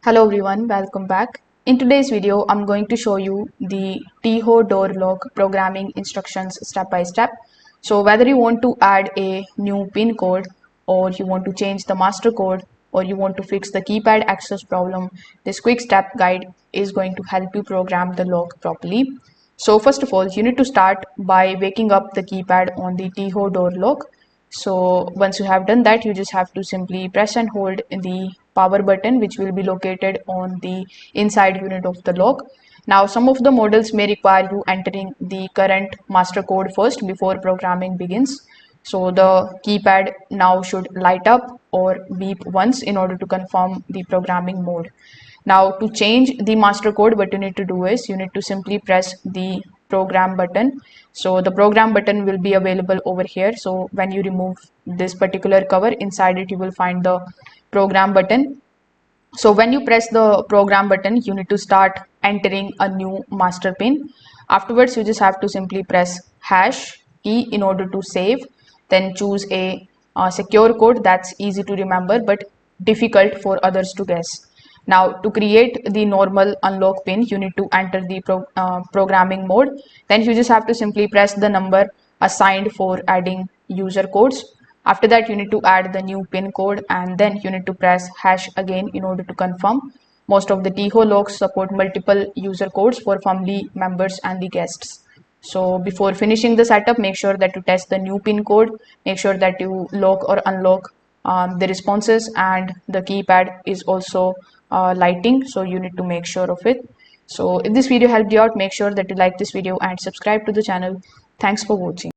Hello everyone, welcome back. In today's video, I'm going to show you the TEEHO door lock programming instructions step by step. So whether you want to add a new pin code or you want to change the master code or you want to fix the keypad access problem, this quick step guide is going to help you program the lock properly. So first of all, you need to start by waking up the keypad on the TEEHO door lock. So once you have done that, you just have to simply press and hold the power button, which will be located on the inside unit of the lock. Now, some of the models may require you entering the current master code first before programming begins. So the keypad now should light up or beep once in order to confirm the programming mode. Now to change the master code, what you need to do is you need to simply press the program button. So the program button will be available over here. So when you remove this particular cover, inside it you will find the program button. So when you press the program button, you need to start entering a new master pin. Afterwards, you just have to simply press hash key in order to save, then choose a secure code that's easy to remember but difficult for others to guess. Now to create the normal unlock pin, you need to enter the programming mode. Then you just have to simply press the number assigned for adding user codes. After that, you need to add the new pin code and then you need to press hash again in order to confirm. Most of the TEEHO locks support multiple user codes for family members and the guests. So before finishing the setup, make sure that you test the new pin code, make sure that you lock or unlock the responses, and the keypad is also lighting, so you need to make sure of it. So if this video helped you out, make sure that you like this video and subscribe to the channel. Thanks for watching.